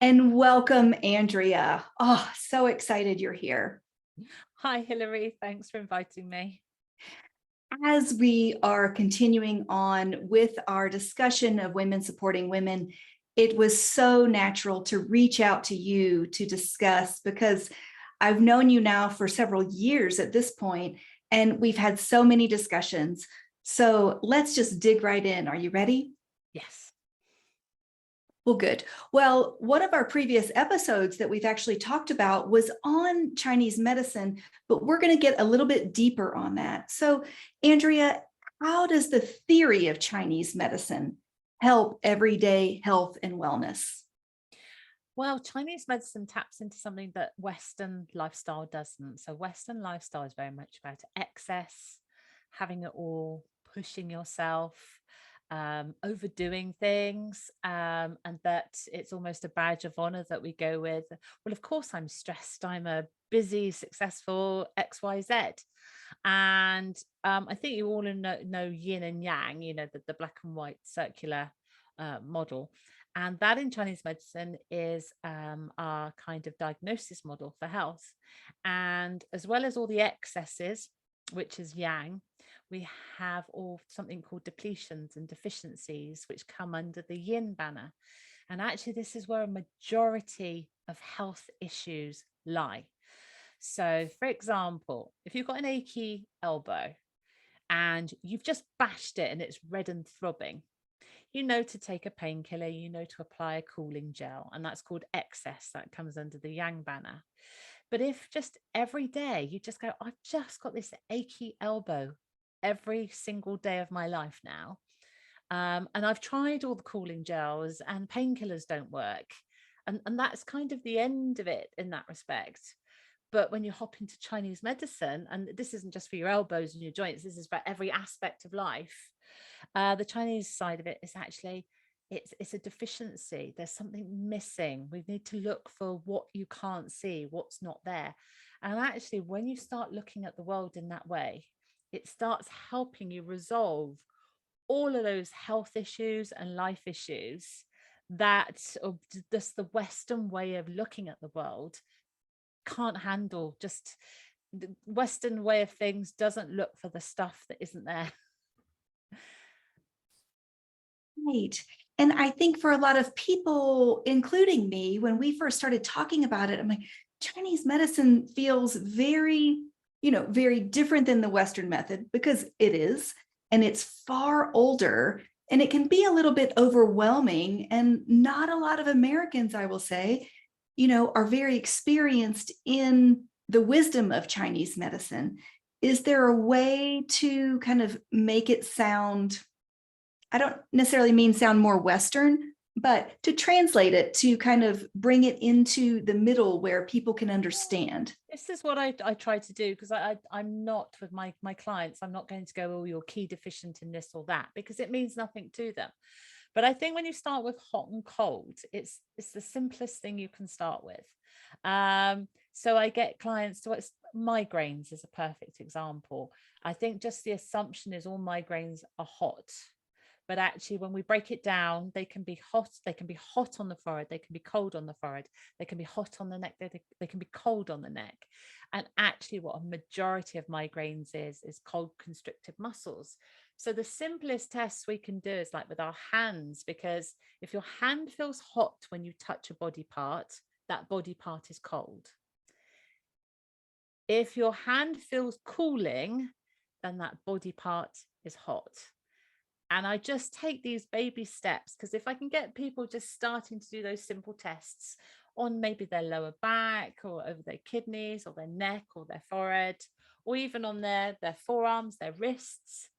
And welcome, Andrea. Oh, so excited you're here. Hi, Hilary. Thanks for inviting me. As we are continuing on with our discussion of women supporting women, it was so natural to reach out to you to discuss because I've known you now for several years at this point, and we've had so many discussions. So let's just dig right in. Are you ready? Yes. Well, good. Well, one of our previous episodes that we've actually talked about was on Chinese medicine, but we're going to get a little bit deeper on that. So, Andrea, how does the theory of Chinese medicine help everyday health and wellness? Well, Chinese medicine taps into something that Western lifestyle doesn't. So, Western lifestyle is very much about excess, having it all, pushing yourself, overdoing things, and that it's almost a badge of honor that we go with. Well, of course, I'm stressed. I'm a busy, successful XYZ. And I think you all know yin and yang, the black and white circular model. And that in Chinese medicine is our kind of diagnosis model for health. And as well as all the excesses, which is yang, we have all something called depletions and deficiencies, which come under the yin banner. And actually, this is where a majority of health issues lie. So, for example, if you've got an achy elbow and you've just bashed it and it's red and throbbing, you know to take a painkiller, you know to apply a cooling gel, and that's called excess. That comes under the yang banner. But if just every day you just go, I've just got this achy elbow every single day of my life now, and I've tried all the cooling gels and painkillers don't work. And that's kind of the end of it in that respect. But when you hop into Chinese medicine, and this isn't just for your elbows and your joints, this is for every aspect of life. The Chinese side of it is actually it's a deficiency. There's something missing. We need to look for what you can't see, what's not there. And actually, when you start looking at the world in that way, it starts helping you resolve all of those health issues and life issues that or just the Western way of looking at the world can't handle. Just the Western way of things doesn't look for the stuff that isn't there. Right. And I think for a lot of people, including me, when we first started talking about it, I'm like, Chinese medicine feels very, very different than the Western method because it is, and it's far older and it can be a little bit overwhelming. And not a lot of Americans, I will say, are very experienced in the wisdom of Chinese medicine. Is there a way to kind of make it sound, I don't necessarily mean sound more Western, but to translate it, to kind of bring it into the middle where people can understand? This is what I try to do, because I'm not with my clients. I'm not going to go, oh, you're key deficient in this or that, because it means nothing to them. But I think when you start with hot and cold, it's the simplest thing you can start with. So I get clients to migraines is a perfect example. I think just the assumption is all migraines are hot, but actually when we break it down, they can be hot on the forehead, they can be cold on the forehead, they can be hot on the neck, they can be cold on the neck. And actually what a majority of migraines is cold constricted muscles. So the simplest tests we can do is like with our hands, because if your hand feels hot when you touch a body part, that body part is cold. If your hand feels cooling, then that body part is hot. And I just take these baby steps, because if I can get people just starting to do those simple tests on maybe their lower back or over their kidneys or their neck or their forehead, or even on their forearms, their wrists,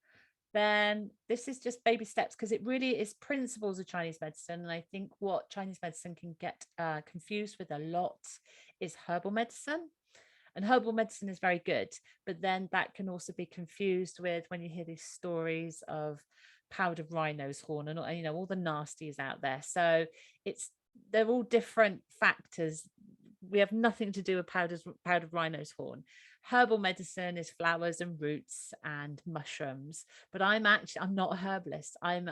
then this is just baby steps, because it really is principles of Chinese medicine. And I think what Chinese medicine can get confused with a lot is herbal medicine. And herbal medicine is very good, but then that can also be confused with when you hear these stories of powdered rhino's horn and all the nasties out there. So they're all different factors. We have nothing to do with powdered rhino's horn. Herbal medicine is flowers and roots and mushrooms, but I'm not a herbalist. I'm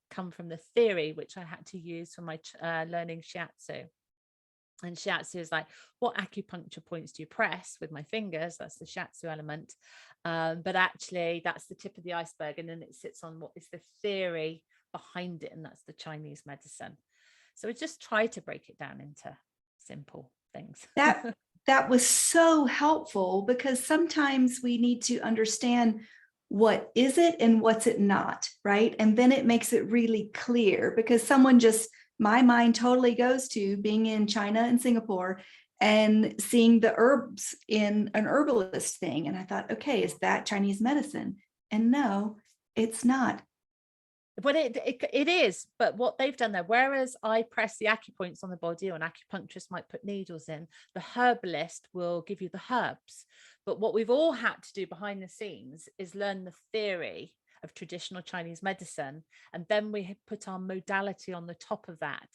come from the theory which I had to use for my learning shiatsu. And shiatsu is like, what acupuncture points do you press with my fingers? That's the shiatsu element. But actually, that's the tip of the iceberg. And then it sits on what is the theory behind it. And that's the Chinese medicine. So we just try to break it down into simple things. That that was so helpful, because sometimes we need to understand what is it and what's it not, right? And then it makes it really clear, because my mind totally goes to being in China and Singapore and seeing the herbs in an herbalist thing. And I thought, okay, is that Chinese medicine? And no, it's not. But it is. But what they've done there, whereas I press the acupoints on the body, or an acupuncturist might put needles in, the herbalist will give you the herbs. But what we've all had to do behind the scenes is learn the theory of traditional Chinese medicine, and then we put our modality on the top of that.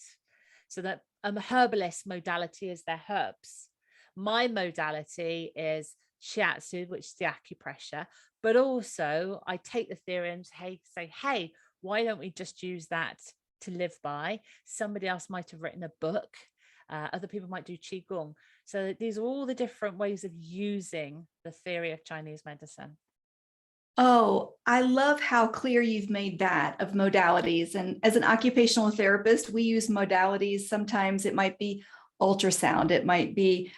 So that the herbalist modality is their herbs. My modality is shiatsu, which is the acupressure. But also I take the theory and say, hey, why don't we just use that to live by? Somebody else might have written a book. Other people might do qigong. So these are all the different ways of using the theory of Chinese medicine. Oh, I love how clear you've made that of modalities. And as an occupational therapist, we use modalities. Sometimes it might be ultrasound, it might be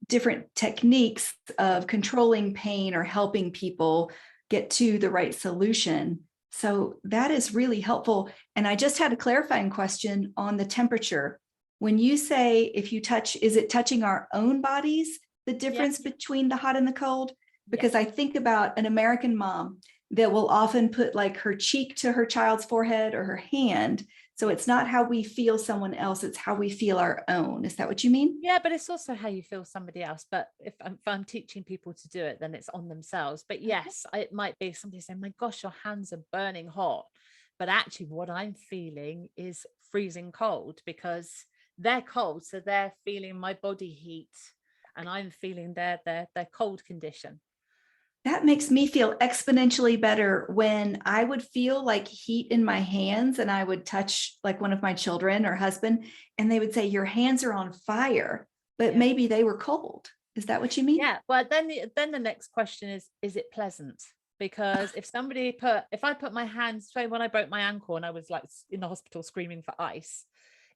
different techniques of controlling pain or helping people get to the right solution. So that is really helpful. And I just had a clarifying question on the temperature. When you say if you touch, is it touching our own bodies, the difference between the hot and the cold? Because I think about an American mom that will often put like her cheek to her child's forehead or her hand. So it's not how we feel someone else, it's how we feel our own. Is that what you mean? Yeah, but it's also how you feel somebody else. But if I'm teaching people to do it, then it's on themselves. But yes, it might be somebody saying, my gosh, your hands are burning hot. But actually what I'm feeling is freezing cold, because they're cold. So they're feeling my body heat, and I'm feeling their cold condition. That makes me feel exponentially better when I would feel like heat in my hands and I would touch like one of my children or husband, and they would say, your hands are on fire, but maybe they were cold. Is that what you mean? Yeah. Well, then the next question is it pleasant? Because if I put my hands, say when I broke my ankle and I was like in the hospital screaming for ice,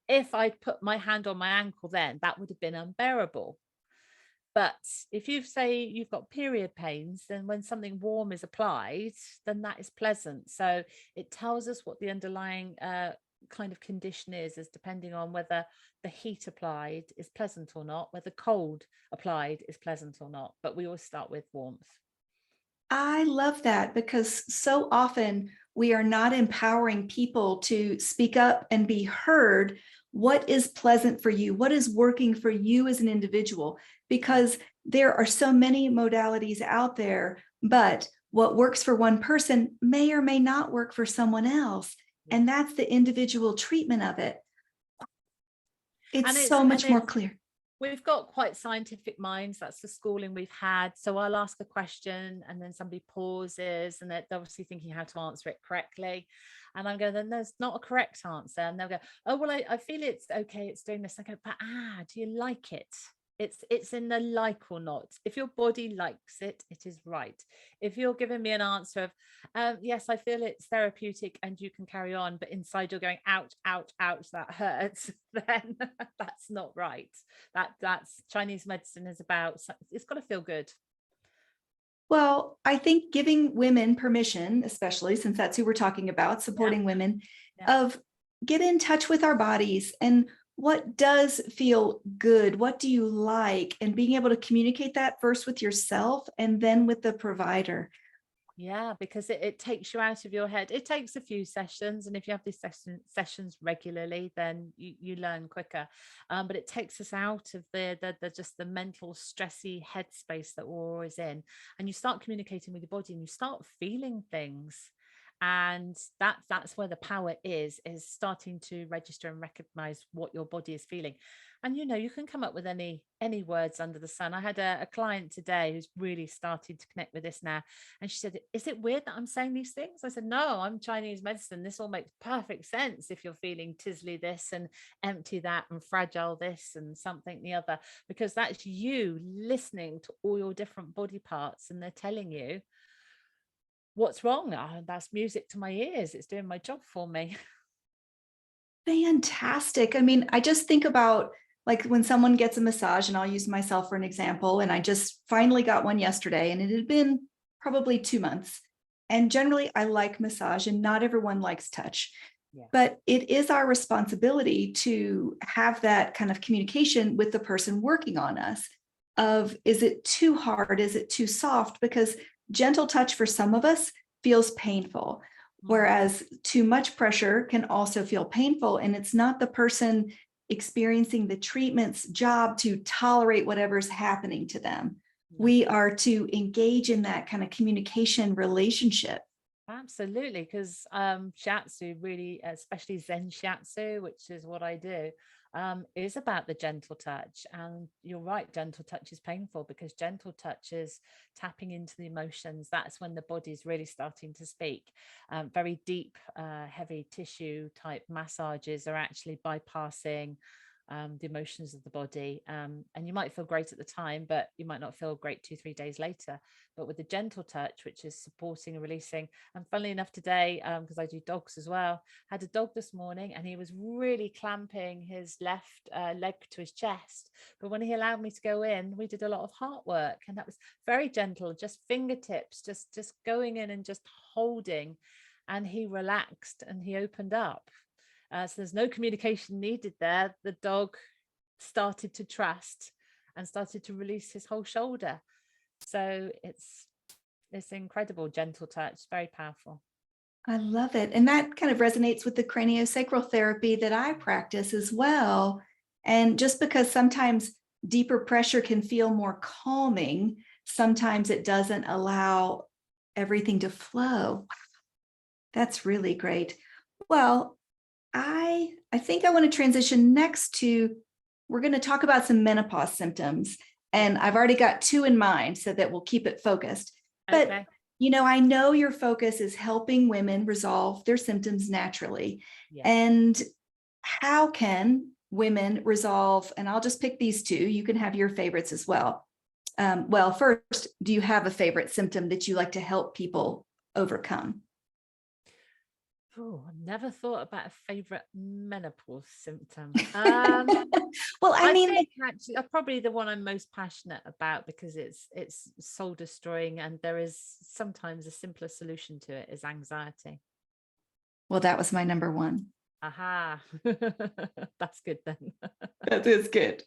if I put my hand on my ankle, then that would have been unbearable. But if you say you've got period pains, then when something warm is applied, then that is pleasant. So it tells us what the underlying kind of condition is depending on whether the heat applied is pleasant or not, whether cold applied is pleasant or not. But we always start with warmth. I love that, because so often we are not empowering people to speak up and be heard. What is pleasant for you? What is working for you as an individual? Because there are so many modalities out there, but what works for one person may or may not work for someone else. And that's the individual treatment of it. And It's it's so and much more it's clear. we've got quite scientific minds. That's the schooling we've had. So I'll ask a question and then somebody pauses and they're obviously thinking how to answer it correctly. And I'm going, then there's not a correct answer. And they'll go, oh, well, I feel it's okay. It's doing this. I go, but do you like it? It's in the like or not. If your body likes it, it is right. If you're giving me an answer of, yes, I feel it's therapeutic and you can carry on, but inside you're going, ouch, ouch, ouch, that hurts, then that's not right. That's Chinese medicine is about, it's got to feel good. Well, I think giving women permission, especially since that's who we're talking about, Yeah. supporting women, Yeah. of get in touch with our bodies and what does feel good? What do you like? And being able to communicate that first with yourself and then with the provider. Yeah, because it takes you out of your head. It takes a few sessions, and if you have these sessions regularly, then you learn quicker. But it takes us out of the just the mental stressy headspace that we're always in, and you start communicating with your body, and you start feeling things. And that's where the power is starting to register and recognize what your body is feeling. And you can come up with any words under the sun. I had a client today who's really started to connect with this now, and she said, is it weird that I'm saying these things? I said, no, I'm Chinese medicine. This all makes perfect sense if you're feeling tizzly this and empty that and fragile this and something the other, because that's you listening to all your different body parts, and they're telling you what's wrong. That's music to my ears. It's doing my job for me. Fantastic. I mean, I just think about like when someone gets a massage, and I'll use myself for an example, and I just finally got one yesterday, and it had been probably 2 months. And generally, I like massage, and not everyone likes touch. Yeah. But it is our responsibility to have that kind of communication with the person working on us of, is it too hard? Is it too soft? Because gentle touch for some of us feels painful, whereas too much pressure can also feel painful. And it's not the person experiencing the treatment's job to tolerate whatever's happening to them. No. We are to engage in that kind of communication relationship. Absolutely, because shiatsu really, especially Zen shiatsu, which is what I do, is about the gentle touch. And you're right, gentle touch is painful because gentle touch is tapping into the emotions. That's when the body's really starting to speak. Very deep, heavy tissue type massages are actually bypassing the emotions of the body. And you might feel great at the time, but you might not feel great 2-3 days later. But with the gentle touch, which is supporting and releasing, and funnily enough today, because I do dogs as well, had a dog this morning, and he was really clamping his left leg to his chest. But when he allowed me to go in, we did a lot of heart work, and that was very gentle, just fingertips, just going in and just holding, and he relaxed and he opened up. So there's no communication needed there. The dog started to trust and started to release his whole shoulder. So it's incredible gentle touch, very powerful. I love it. And that kind of resonates with the craniosacral therapy that I practice as well. And just because sometimes deeper pressure can feel more calming, sometimes it doesn't allow everything to flow. That's really great. Well, I think I want to transition next to, we're going to talk about some menopause symptoms. And I've already got two in mind so that we'll keep it focused. But Okay. I know your focus is helping women resolve their symptoms naturally. Yeah. And how can women resolve, and I'll just pick these two, you can have your favorites as well. Well, first, do you have a favorite symptom that you like to help people overcome? Oh, I've never thought about a favorite menopause symptom. Well, I I mean, think actually probably the one I'm most passionate about, because it's soul destroying, and there is sometimes a simpler solution to it, is anxiety. well, that was my number one. Aha. That's good then. That is good.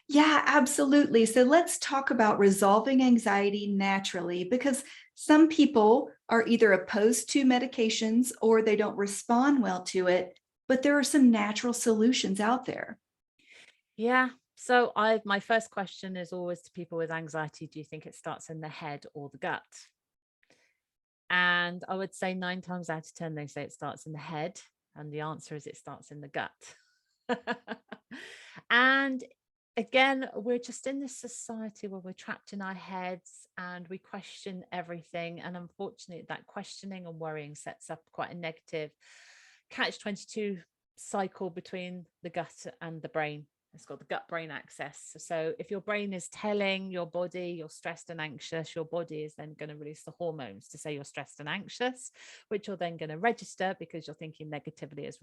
Yeah, absolutely. So let's talk about resolving anxiety naturally, because some people are either opposed to medications or they don't respond well to it, but there are some natural solutions out there. Yeah. So my first question is always to people with anxiety, do you think it starts in the head or the gut? And I would say 9 times out of 10, they say it starts in the head. And the answer is it starts in the gut. And again, we're just in this society where we're trapped in our heads and we question everything. And unfortunately, that questioning and worrying sets up quite a negative catch-22 cycle between the gut and the brain. It's called the gut brain axis. So if your brain is telling your body you're stressed and anxious, your body is then going to release the hormones to say you're stressed and anxious, which you're then going to register because you're thinking negatively is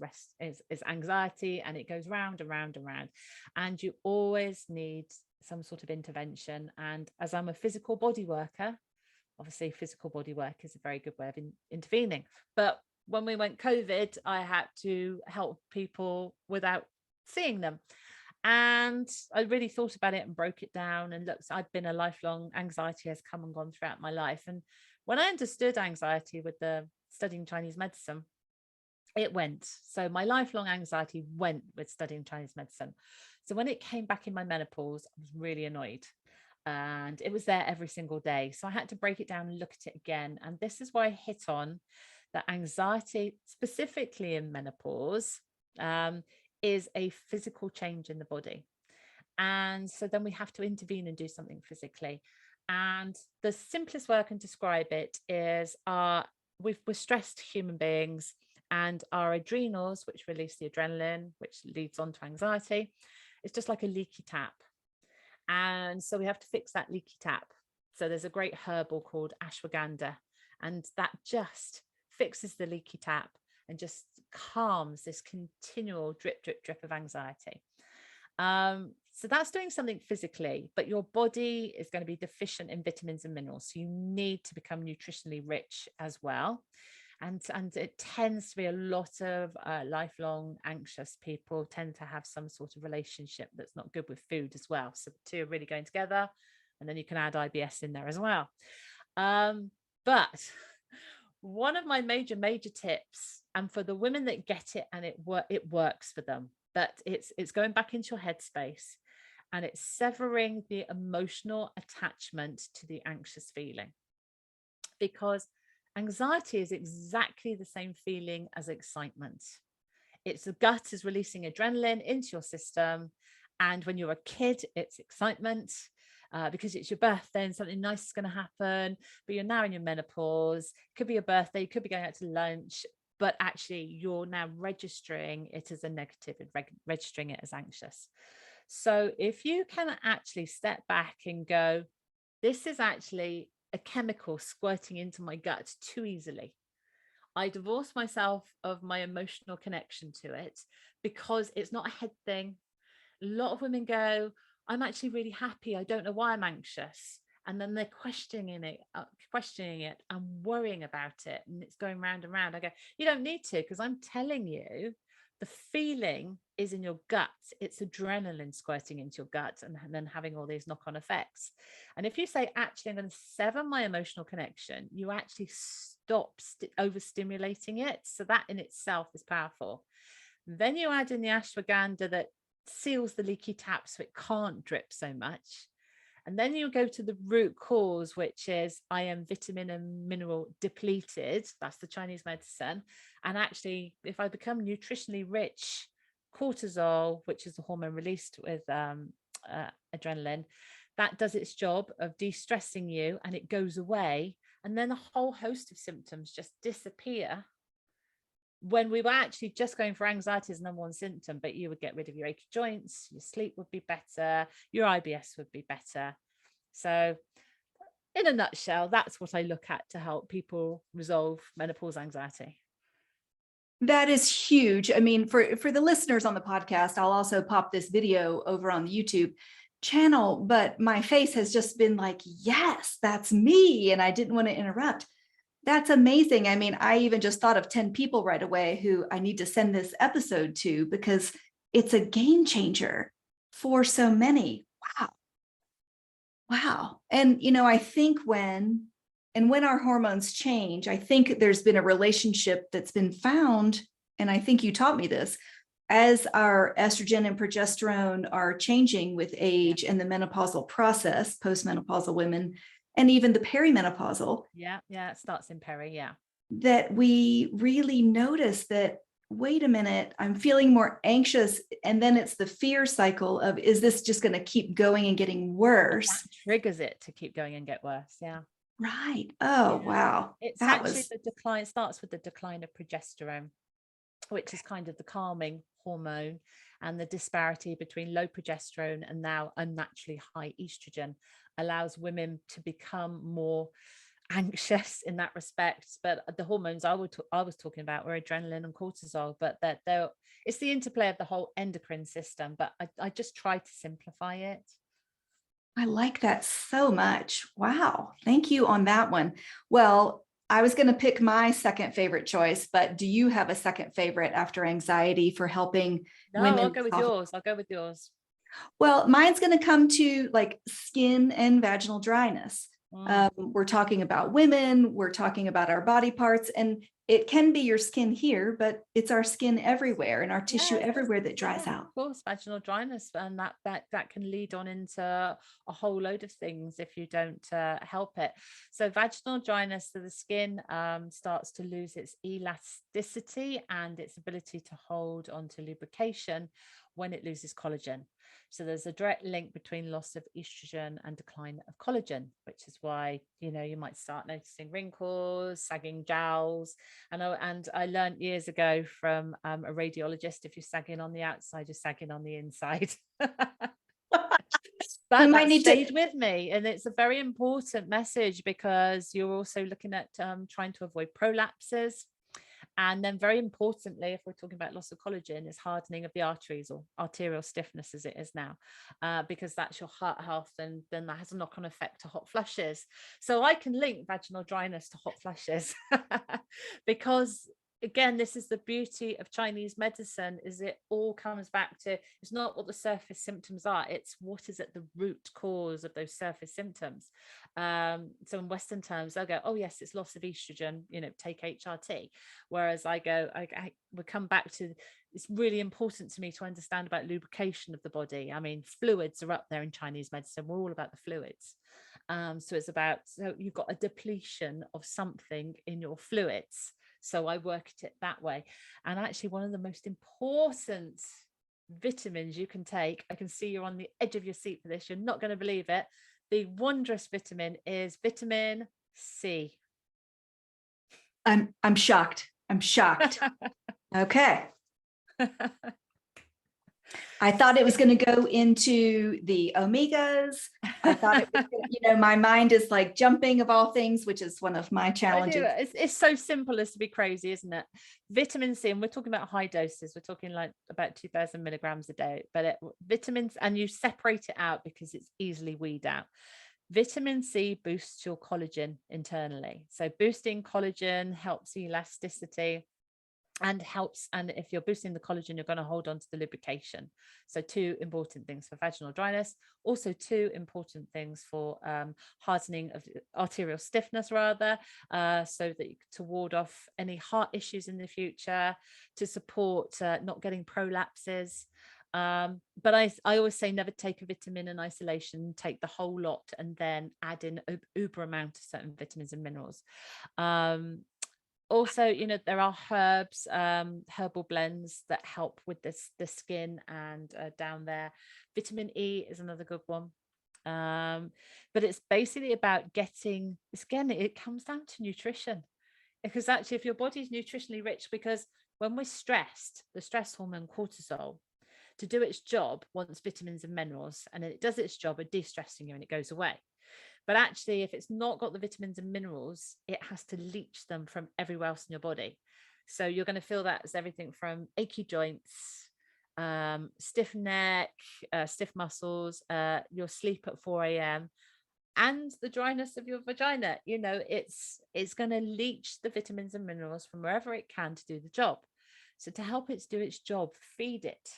anxiety, and it goes round and round and round. And you always need some sort of intervention. And as I'm a physical body worker, obviously physical body work is a very good way of intervening. But when we went COVID, I had to help people without seeing them. And I really thought about it and broke it down and looked. I've been a lifelong, anxiety has come and gone throughout my life. And when I understood anxiety with the studying Chinese medicine, it went. So my lifelong anxiety went with studying Chinese medicine. So when it came back in my menopause, I was really annoyed. And it was there every single day. So I had to break it down and look at it again. And this is where I hit on that anxiety, specifically in menopause, is a physical change in the body. And so then we have to intervene and do something physically. And the simplest way I can describe it is we're stressed human beings, and our adrenals, which release the adrenaline, which leads on to anxiety, it's just like a leaky tap. And so we have to fix that leaky tap. So there's a great herbal called ashwagandha, and that just fixes the leaky tap and just calms this continual drip, drip, drip of anxiety. So that's doing something physically, but your body is going to be deficient in vitamins and minerals. So you need to become nutritionally rich as well. And it tends to be a lot of lifelong anxious people tend to have some sort of relationship that's not good with food as well. So the two are really going together, and then you can add IBS in there as well. But one of my major tips, and for the women that get it and it works for them, but it's going back into your headspace, and it's severing the emotional attachment to the anxious feeling, because anxiety is exactly the same feeling as excitement. It's the gut is releasing adrenaline into your system. And when you're a kid, it's excitement because it's your birthday and something nice is going to happen. But you're now in your menopause. It could be a birthday, you could be going out to lunch, but actually you're now registering it as a negative and registering it as anxious. So if you can actually step back and go, this is actually a chemical squirting into my gut too easily. I divorce myself of my emotional connection to it because it's not a head thing. A lot of women go, I'm actually really happy. I don't know why I'm anxious. And then they're questioning it and worrying about it. And it's going round and round. I go, you don't need to, because I'm telling you, the feeling is in your gut. It's adrenaline squirting into your gut and then having all these knock-on effects. And if you say, actually, I'm going to sever my emotional connection, you actually stop overstimulating it. So that in itself is powerful. Then you add in the ashwagandha that seals the leaky tap so it can't drip so much. And then you go to the root cause, which is I am vitamin and mineral depleted. That's the Chinese medicine. And actually, if I become nutritionally rich, cortisol, which is the hormone released with adrenaline, that does its job of de-stressing you, and it goes away. And then a whole host of symptoms just disappear. When we were actually just going for anxiety as number one symptom, but you would get rid of your achy joints, your sleep would be better, your IBS would be better. So in a nutshell, that's what I look at to help people resolve menopause anxiety. That is huge. I mean, for the listeners on the podcast, I'll also pop this video over on the YouTube channel, but my face has just been like, yes, that's me. And I didn't want to interrupt. That's amazing. I mean, I even just thought of 10 people right away who I need to send this episode to, because it's a game changer for so many. Wow. Wow. And, I think when our hormones change, I think there's been a relationship that's been found. And I think you taught me this, as our estrogen and progesterone are changing with age and the menopausal process, post-menopausal women, and even the perimenopausal. Yeah. It starts in peri. Yeah. That we really notice that, wait a minute, I'm feeling more anxious. And then it's the fear cycle of, is this just going to keep going and getting worse? That triggers it to keep going and get worse. Yeah. Right. Oh, Yeah. wow. It's That actually was the decline, starts with the decline of progesterone, which is kind of the calming hormone, and the disparity between low progesterone and now unnaturally high estrogen allows women to become more anxious in that respect. But the hormones I was talking about were adrenaline and cortisol, but they're it's the interplay of the whole endocrine system. But I just try to simplify it. I like that so much. Wow. Thank you on that one. Well, I was going to pick my second favorite choice, but do you have a second favorite after anxiety for helping women? I'll go with yours. Well, mine's going to come to like skin and vaginal dryness. We're talking about women, we're talking about our body parts, and it can be your skin here, but it's our skin everywhere and our tissue Yes, everywhere that dries yeah, out. of course, vaginal dryness, and that can lead on into a whole load of things if you don't help it. So vaginal dryness, so the skin starts to lose its elasticity and its ability to hold onto lubrication when it loses collagen. So there's a direct link between loss of estrogen and decline of collagen, which is why, you know, you might start noticing wrinkles, sagging jowls. And I learned years ago from a radiologist, if you're sagging on the outside, you're sagging on the inside. We But might that need to. stayed with me, and it's a very important message because you're also looking at trying to avoid prolapses. And then very importantly, if we're talking about loss of collagen, is hardening of the arteries, or arterial stiffness as it is now, because that's your heart health, and then that has a knock-on effect to hot flushes. So I can link vaginal dryness to hot flushes because, again, this is the beauty of Chinese medicine, is it all comes back to, it's not what the surface symptoms are, it's what is at the root cause of those surface symptoms. So in Western terms, they'll go, oh yes, it's loss of estrogen, you know, take HRT. Whereas I go, I will come back to, it's really important to me to understand about lubrication of the body. I mean, fluids are up there in Chinese medicine. We're all about the fluids. So it's about, so you've got a depletion of something in your fluids. So I work at it that way. And actually, one of the most important vitamins you can take, I can see you're on the edge of your seat for this, you're not going to believe it. The wondrous vitamin is vitamin C. I'm shocked. I'm shocked. Okay. I thought it was going to go into the omegas. I thought it was, you know, my mind is like jumping of all things, which is one of my I do. challenges. It's so simple as to be crazy, isn't it? Vitamin C, and we're talking about high doses. We're talking like about 2,000 milligrams a day. But vitamins, and you separate it out because it's easily weed out. Vitamin C boosts your collagen internally. So boosting collagen helps elasticity and helps, and if you're boosting the collagen, you're going to hold on to the lubrication. So two important things for vaginal dryness, also two important things for hardening of arterial stiffness, rather, so that to ward off any heart issues in the future, to support not getting prolapses. But I always say never take a vitamin in isolation, take the whole lot and then add in uber amount of certain vitamins and minerals. Also, you know, there are herbs, herbal blends that help with the skin and down there. Vitamin E is another good one. But it's basically about getting, again, it comes down to nutrition, because actually if your body's nutritionally rich, because when we're stressed, the stress hormone cortisol, to do its job, wants vitamins and minerals, and it does its job of de-stressing you and it goes away. But actually, if it's not got the vitamins and minerals, it has to leach them from everywhere else in your body. So you're going to feel that as everything from achy joints, stiff neck, stiff muscles, your sleep at 4 a.m., and the dryness of your vagina. You know, it's going to leach the vitamins and minerals from wherever it can to do the job. So to help it do its job, feed it.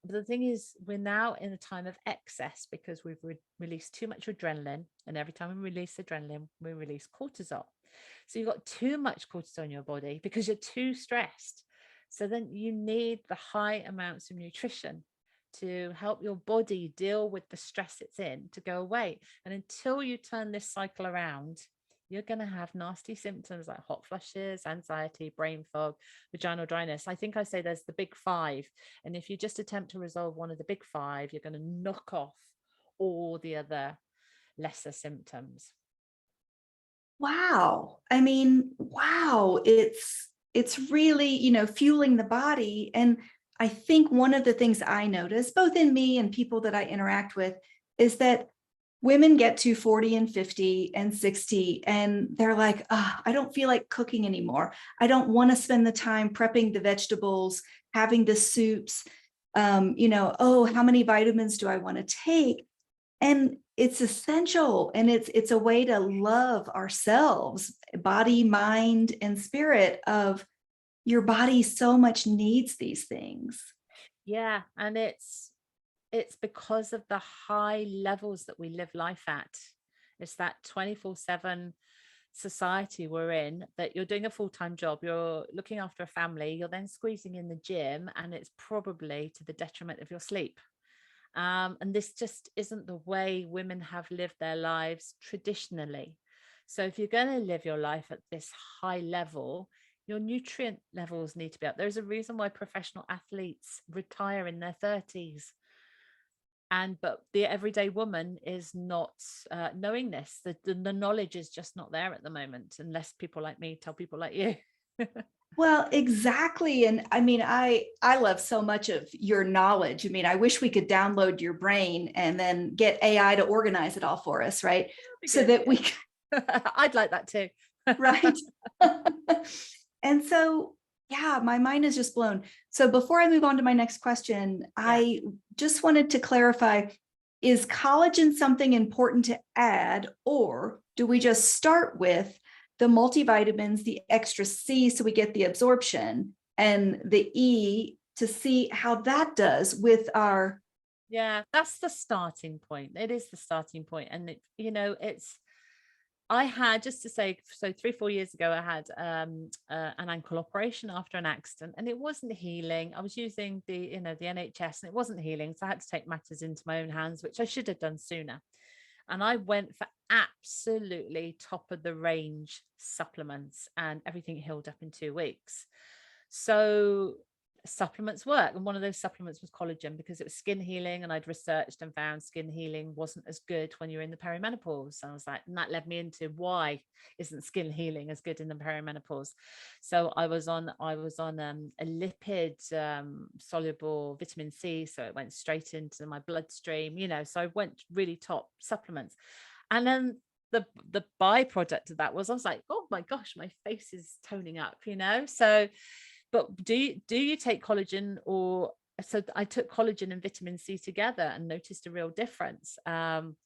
But the thing is, we're now in a time of excess because we've released too much adrenaline. And every time we release adrenaline, we release cortisol. So you've got too much cortisol in your body because you're too stressed. So then you need the high amounts of nutrition to help your body deal with the stress it's in to go away. And until you turn this cycle around, you're going to have nasty symptoms like hot flushes, anxiety, brain fog, vaginal dryness. I think I say there's the big five. And if you just attempt to resolve one of the big five, you're going to knock off all the other lesser symptoms. Wow. I mean, wow. It's really, you know, fueling the body. And I think one of the things I notice, both in me and people that I interact with, is that women get to 40 and 50 and 60 and they're like, oh, I don't feel like cooking anymore. I don't want to spend the time prepping the vegetables, having the soups. You know, oh, how many vitamins do I want to take? And it's essential, and it's a way to love ourselves, body, mind, and spirit. Of your body so much needs these things. Yeah, and it's because of the high levels that we live life at. It's that 24/7 society we're in, that you're doing a full-time job, you're looking after a family, you're then squeezing in the gym, and it's probably to the detriment of your sleep. And this just isn't the way women have lived their lives traditionally. So if you're going to live your life at this high level, your nutrient levels need to be up. There's a reason why professional athletes retire in their 30s. But the everyday woman is not knowing this. The knowledge is just not there at the moment, unless people like me tell people like you. Well, exactly. And I mean, I love so much of your knowledge. I mean, I wish we could download your brain and then get AI to organize it all for us, right? So Good, that we I'd like that too. right. And so, yeah, my mind is just blown. So before I move on to my next question, Yeah. I just wanted to clarify, is collagen something important to add, or do we just start with the multivitamins, the extra C, so we get the absorption, and the E to see how that does with our. Yeah, that's the starting point. It is the starting point. And it's I had, just to say, so 3-4 years ago, I had an ankle operation after an accident, and it wasn't healing. I was using the NHS, and it wasn't healing. So I had to take matters into my own hands, which I should have done sooner. And I went for absolutely top of the range supplements, and everything healed up in 2 weeks. So supplements work. And one of those supplements was collagen, because it was skin healing. And I'd researched and found skin healing wasn't as good when you're in the perimenopause. So I was like, and that led me into why isn't skin healing as good in the perimenopause. So I was on a lipid soluble vitamin C. So it went straight into my bloodstream, so I went really top supplements. And then the byproduct of that was, I was like, oh my gosh, my face is toning up, so. But do you take collagen? Or so I took collagen and vitamin C together and noticed a real difference. Then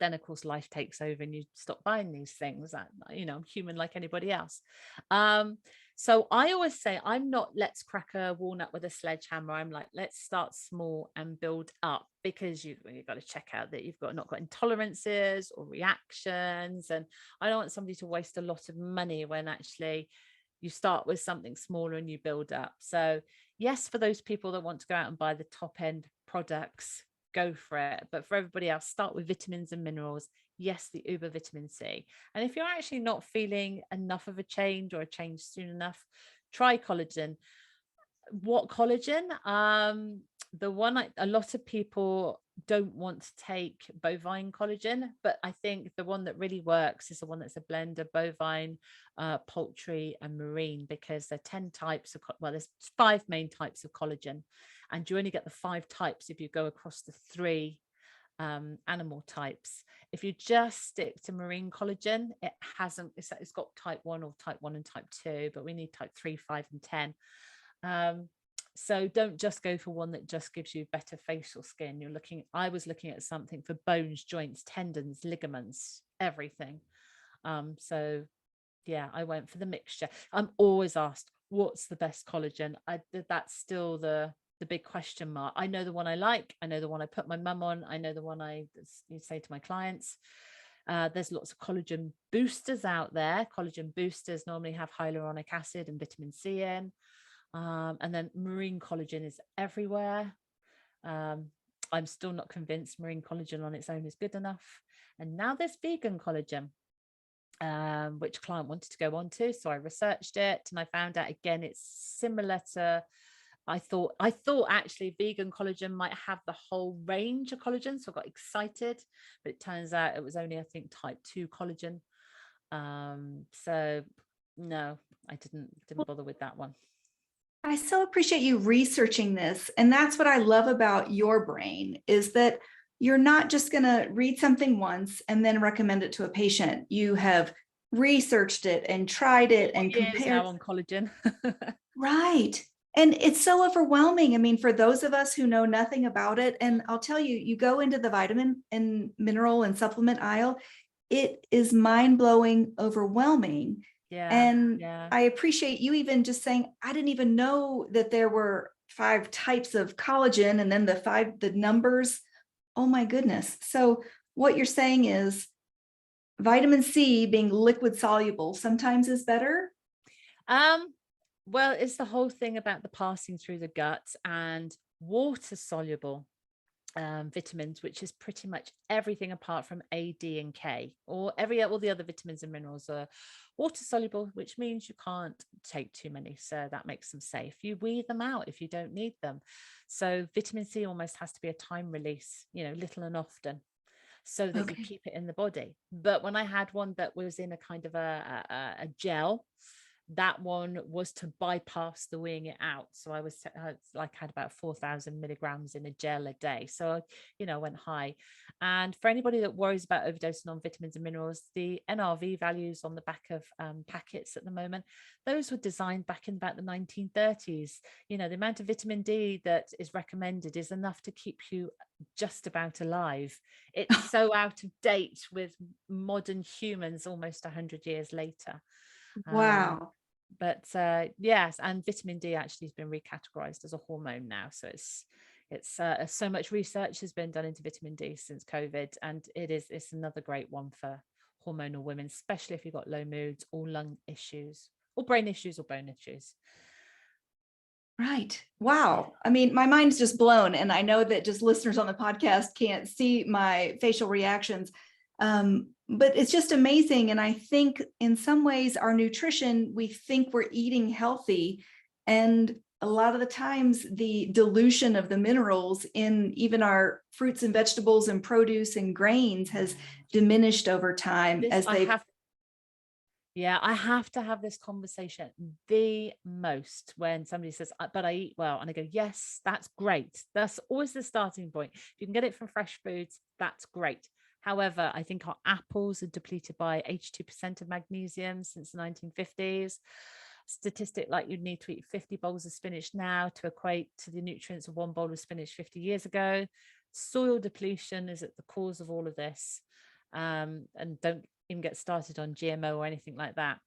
of course life takes over and you stop buying these things. I'm human like anybody else. So I always say, I'm not let's crack a walnut with a sledgehammer. I'm like, let's start small and build up, because you've got to check out that you've not got intolerances or reactions. And I don't want somebody to waste a lot of money when actually you start with something smaller and you build up. So yes, for those people that want to go out and buy the top end products, go for it. But for everybody else, start with vitamins and minerals. Yes, the uber vitamin C. And if you're actually not feeling enough of a change, or a change soon enough, try collagen. What collagen? The one a lot of people don't want to take bovine collagen, but I think the one that really works is the one that's a blend of bovine, poultry, and marine, because there are 10 types of, there's 5 main types of collagen, and you only get the 5 types if you go across the 3 animal types. If you just stick to marine collagen, it's got type 1 or type 1 and type 2, but we need type 3, 5, and 10. So don't just go for one that just gives you better facial skin. I was looking at something for bones, joints, tendons, ligaments, everything. So yeah, I went for the mixture. I'm always asked, what's the best collagen? That's still the big question mark. I know the one I like. I know the one I put my mum on. I know the one I say to my clients. There's lots of collagen boosters out there. Collagen boosters normally have hyaluronic acid and vitamin C in. And then marine collagen is everywhere. I'm still not convinced marine collagen on its own is good enough. And now there's vegan collagen, which client wanted to go on to. So I researched it and I found out, again, it's similar to, I thought actually vegan collagen might have the whole range of collagen. So I got excited, but it turns out it was only, I think, type 2 collagen. So no, I didn't bother with that one. I so appreciate you researching this. And that's what I love about your brain, is that you're not just going to read something once and then recommend it to a patient. You have researched it and tried it and compared. Now on collagen. Right. And it's so overwhelming. I mean, for those of us who know nothing about it, and I'll tell you, you go into the vitamin and mineral and supplement aisle, it is mind-blowing, overwhelming. And I appreciate you even just saying, I didn't even know that there were 5 types of collagen, and then the numbers. Oh my goodness. So what you're saying is vitamin C being liquid soluble sometimes is better. Um, well, it's the whole thing about the passing through the gut, and water soluble vitamins, which is pretty much everything apart from A, D, and K, or all the other vitamins and minerals are water soluble, which means you can't take too many. So that makes them safe. You weed them out if you don't need them. So vitamin C almost has to be a time release, little and often, so that you Okay. keep it in the body. But when I had one that was in a kind of a gel, that one was to bypass the weeing it out. So I was like had about 4,000 milligrams in a gel a day. So, I went high. And for anybody that worries about overdosing on vitamins and minerals, the NRV values on the back of packets at the moment, those were designed back in about the 1930s. The amount of vitamin D that is recommended is enough to keep you just about alive. It's so out of date with modern humans almost 100 years later. Um, Wow. but yes, and vitamin D actually has been recategorized as a hormone now. So it's so much research has been done into vitamin D since COVID, and it's another great one for hormonal women, especially if you've got low moods or lung issues or brain issues or bone issues. Right. Wow. I mean, my mind's just blown. And I know that just listeners on the podcast can't see my facial reactions. But it's just amazing. And I think in some ways, our nutrition, we think we're eating healthy. And a lot of the times, the dilution of the minerals in even our fruits and vegetables and produce and grains has diminished over time This as I they. have Yeah, I have to have this conversation the most when somebody says, but I eat well. And I go, yes, that's great. That's always the starting point. If you can get it from fresh foods, that's great. However, I think our apples are depleted by 82% of magnesium since the 1950s. Statistic like you'd need to eat 50 bowls of spinach now to equate to the nutrients of one bowl of spinach 50 years ago. Soil depletion is at the cause of all of this. And don't even get started on GMO or anything like that.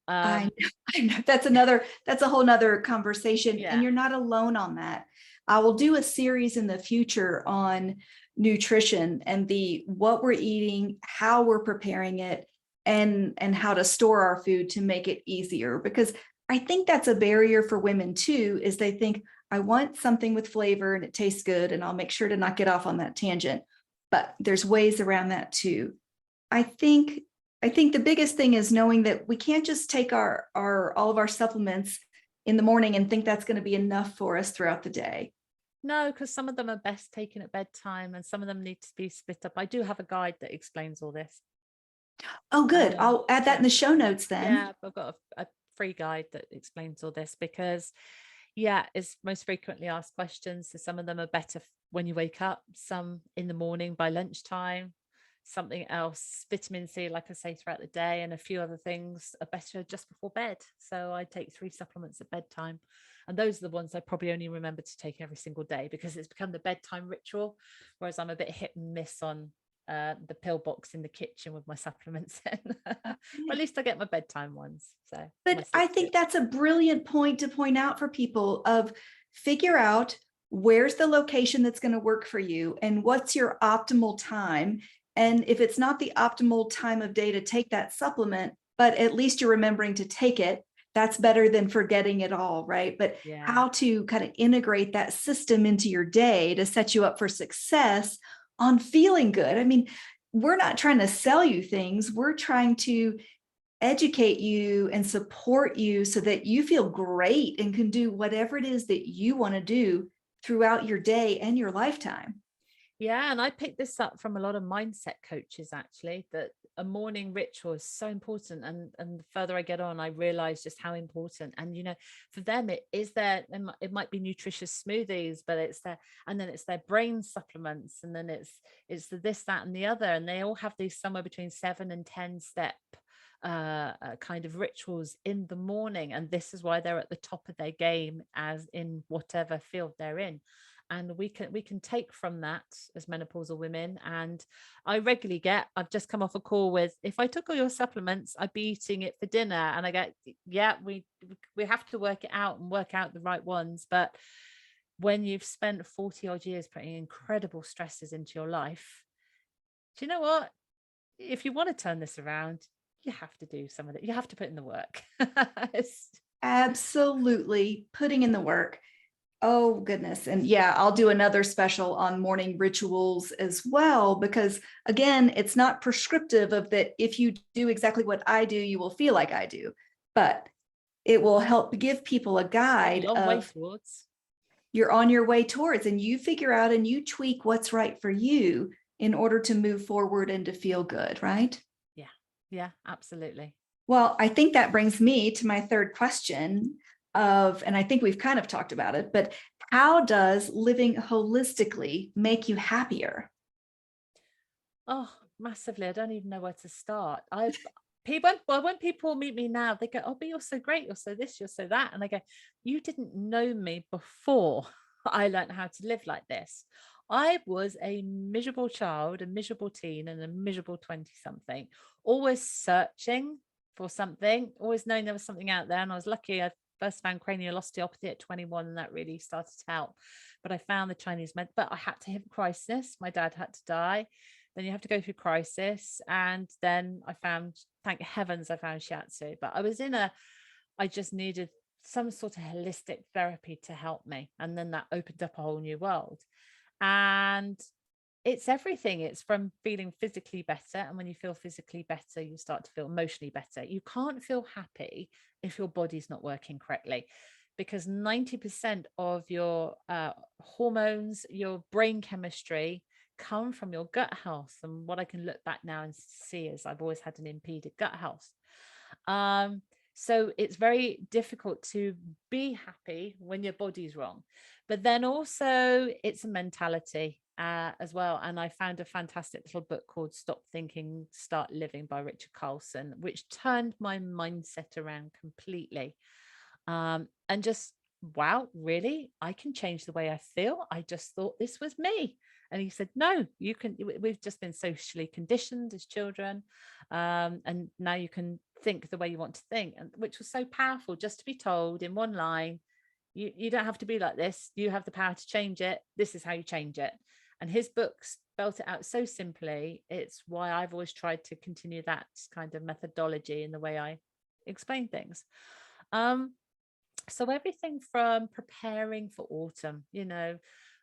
I I know that's a whole nother conversation, and Yeah. you're not alone on that. I will do a series in the future on nutrition and the what we're eating, how we're preparing it, and how to store our food to make it easier. Because I think that's a barrier for women too, is they think I want something with flavor and it tastes good, and I'll make sure to not get off on that tangent. But there's ways around that too. I think I think the biggest thing is knowing that we can't just take our all of our supplements in the morning and think that's going to be enough for us throughout the day. No, because some of them are best taken at bedtime and some of them need to be split up. I do have a guide that explains all this. Oh, good. I'll add that in Yeah. the show notes then. Yeah, I've got a free guide that explains all this because, yeah, it's most frequently asked questions. So some of them are better when you wake up, some in the morning by lunchtime, something else, vitamin C, like I say, throughout the day, and a few other things are better just before bed. So I take 3 supplements at bedtime. And those are the ones I probably only remember to take every single day because it's become the bedtime ritual. Whereas I'm a bit hit and miss on the pill box in the kitchen with my supplements in. But at least I get my bedtime ones. So my But I 6 think that's a brilliant point to point out for people of figure out where's the location that's going to work for you and what's your optimal time. And if it's not the optimal time of day to take that supplement, but at least you're remembering to take it, that's better than forgetting it all, right? But Yeah. how to kind of integrate that system into your day to set you up for success on feeling good. I mean, we're not trying to sell you things. We're trying to educate you and support you so that you feel great and can do whatever it is that you want to do throughout your day and your lifetime. Yeah, and I picked this up from a lot of mindset coaches actually, that a morning ritual is so important. And the further I get on, I realize just how important. And for them, it might be nutritious smoothies, but it's their, and then it's their brain supplements, and then it's the this, that, and the other. And they all have these somewhere between 7 and 10 step kind of rituals in the morning. And this is why they're at the top of their game as in whatever field they're in. And we can take from that as menopausal women. And I've just come off a call with, if I took all your supplements, I'd be eating it for dinner. And I get, yeah, we have to work it out and work out the right ones. But when you've spent 40 odd years putting incredible stresses into your life, do you know what? if you want to turn this around, you have to do some of it. You have to put in the work. Absolutely putting in the work. Oh, goodness. And yeah, I'll do another special on morning rituals as well, because again, it's not prescriptive of that. If you do exactly what I do, you will feel like I do, but it will help give people a guide Long way of towards. you're on your way towards, and you figure out and you tweak what's right for you in order to move forward and to feel good, right? Yeah. Yeah, absolutely. Well, I think that brings me to my third question of, and I think we've kind of talked about it, but how does living holistically make you happier? Oh, massively. I don't even know where to start. When people meet me now, they go, "Oh, but you're so great. You're so this, you're so that." And I go, "You didn't know me before I learned how to live like this. I was a miserable child, a miserable teen, and a miserable 20 something, always searching for something, always knowing there was something out there. And I was lucky. I first found cranial osteopathy at 21, and that really started to help. But I found the Chinese med, but I had to hit a crisis. My dad had to die. Then you have to go through crisis. And then I found, thank heavens, I found shiatsu. But I just needed some sort of holistic therapy to help me. And then that opened up a whole new world. And it's everything. It's from feeling physically better. And when you feel physically better, you start to feel emotionally better. You can't feel happy if your body's not working correctly, because 90% of your hormones, your brain chemistry, come from your gut health. And what I can look back now and see is I've always had an impeded gut health. So it's very difficult to be happy when your body's wrong. But then also it's a mentality as well. And I found a fantastic little book called Stop Thinking, Start Living by Richard Carlson, which turned my mindset around completely. And just, wow, really? I can change the way I feel. I just thought this was me. And he said, no, you can. We've just been socially conditioned as children. And now you can think the way you want to think, and which was so powerful, just to be told in one line, you don't have to be like this. You have the power to change it. This is how you change it. And his books spelt it out so simply. It's why I've always tried to continue that kind of methodology in the way I explain things. So everything from preparing for autumn,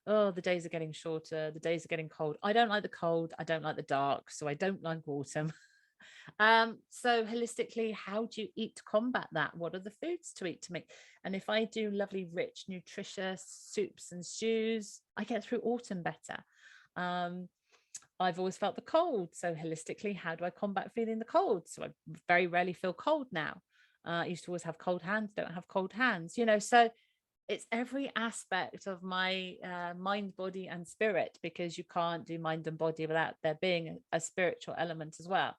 oh, the days are getting shorter, the days are getting cold. I don't like the cold, I don't like the dark, so I don't like autumn. So holistically, how do you eat to combat that? What are the foods to eat to make? And if I do lovely, rich, nutritious soups and stews, I get through autumn better. I've always felt the cold. So holistically, how do I combat feeling the cold? So I very rarely feel cold now. I used to always have cold hands, don't have cold hands, so it's every aspect of my mind, body, and spirit, because you can't do mind and body without there being a spiritual element as well.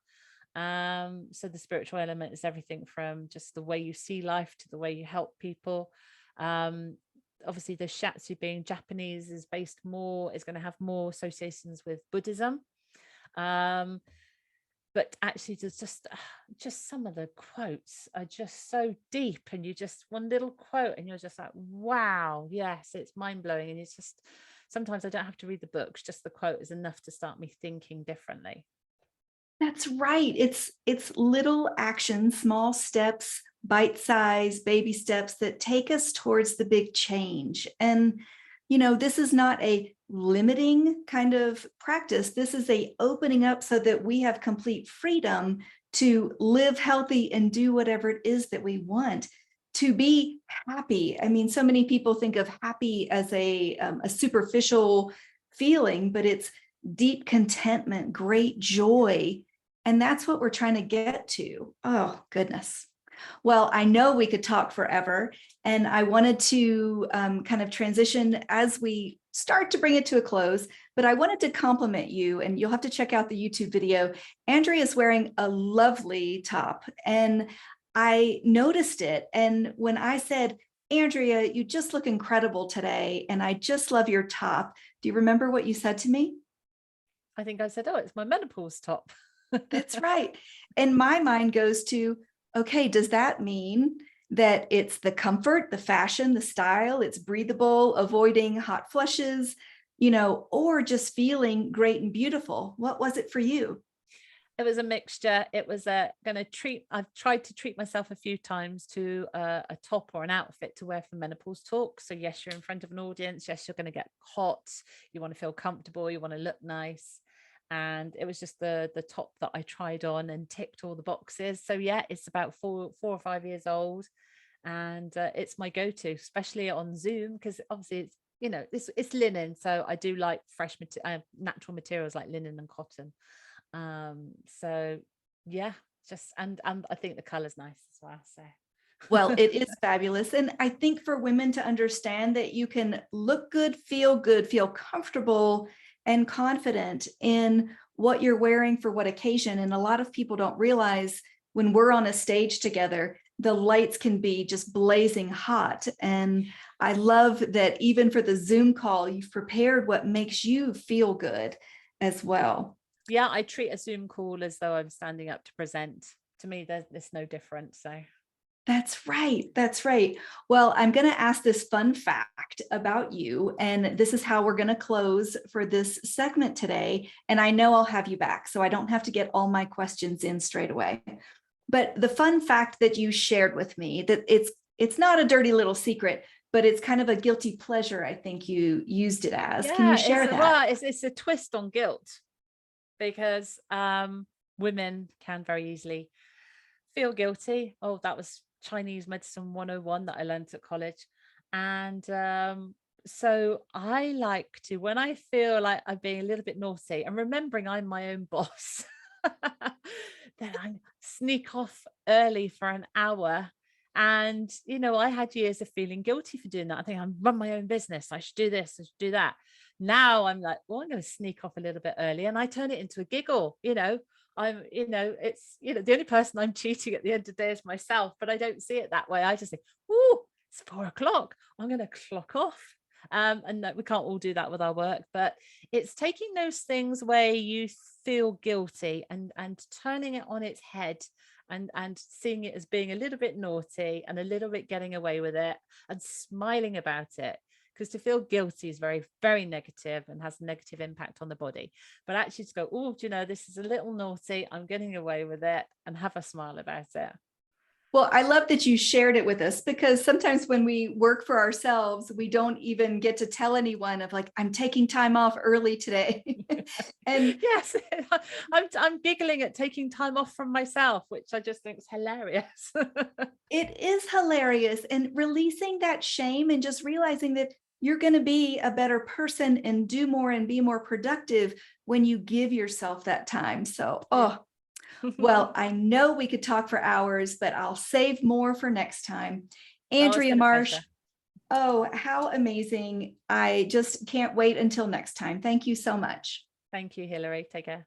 So the spiritual element is everything from just the way you see life to the way you help people. Obviously, the shiatsu, being Japanese, is going to have more associations with Buddhism. But actually there's just some of the quotes are just so deep, and you just one little quote and you're just like, wow, yes, it's mind-blowing. And it's just, sometimes I don't have to read the books, just the quote is enough to start me thinking differently. That's right. It's little actions, small steps, bite-sized baby steps that take us towards the big change. And this is not a limiting kind of practice. This is a opening up so that we have complete freedom to live healthy and do whatever it is that we want, to be happy. I mean, so many people think of happy as a superficial feeling, but it's deep contentment, great joy. And that's what we're trying to get to. Oh, goodness. Well, I know we could talk forever, and I wanted to kind of transition as we start to bring it to a close, but I wanted to compliment you, and you'll have to check out the YouTube video. Andrea is wearing a lovely top, and I noticed it. And when I said, Andrea, you just look incredible today, and I just love your top, do you remember what you said to me? I think I said, oh, it's my menopause top. That's right. And my mind goes to, okay, does that mean that it's the comfort, the fashion, the style, it's breathable, avoiding hot flushes, or just feeling great and beautiful? What was it for you? It was a mixture. It was I've tried to treat myself a few times to a top or an outfit to wear for menopause talk. So yes, you're in front of an audience. Yes, you're going to get hot. You want to feel comfortable. You want to look nice. And it was just the top that I tried on and ticked all the boxes. So yeah, it's about 4 or 5 years old, and it's my go-to, especially on Zoom, because obviously it's, it's linen. So I do like natural materials like linen and cotton. So yeah, just and I think the color's nice as well. So Well, it is fabulous. And I think for women to understand that you can look good, feel comfortable and confident in what you're wearing for what occasion. And a lot of people don't realize when we're on a stage together, the lights can be just blazing hot. And I love that even for the Zoom call, you've prepared what makes you feel good as well. yeah, I treat a Zoom call as though I'm standing up to present. To me, there's no difference. So That's right. That's right. Well, I'm going to ask this fun fact about you, and this is how we're going to close for this segment today. And I know I'll have you back, so I don't have to get all my questions in straight away. But the fun fact that you shared with me, that it's not a dirty little secret, but it's kind of a guilty pleasure, I think you used it as. Can you yeah, share that? it's a twist on guilt, because women can very easily feel guilty. Oh, that was Chinese medicine 101 that I learned at college. And so I like to, when I feel like I'm being a little bit naughty and remembering I'm my own boss, then I sneak off early for an hour. And, I had years of feeling guilty for doing that. I think I run my own business. I should do this, I should do that. Now I'm like, well, I'm going to sneak off a little bit early, and I turn it into a giggle. It's, the only person I'm cheating at the end of the day is myself, but I don't see it that way. I just think, oh, it's 4 o'clock. I'm going to clock off. And that we can't all do that with our work, but it's taking those things where you feel guilty and turning it on its head, and seeing it as being a little bit naughty and a little bit getting away with it, and smiling about it. Because to feel guilty is very, very negative and has a negative impact on the body. But actually to go, oh, this is a little naughty, I'm getting away with it, and have a smile about it. Well, I love that you shared it with us, because sometimes when we work for ourselves, we don't even get to tell anyone of like, I'm taking time off early today. And yes, I'm giggling at taking time off from myself, which I just think is hilarious. it is hilarious, and releasing that shame and just realizing that you're going to be a better person and do more and be more productive when you give yourself that time. So, well, I know we could talk for hours, but I'll save more for next time. Oh, it's Andrea been a Marsh, pleasure. oh, how amazing. I just can't wait until next time. Thank you so much. Thank you, Hilary. Take care.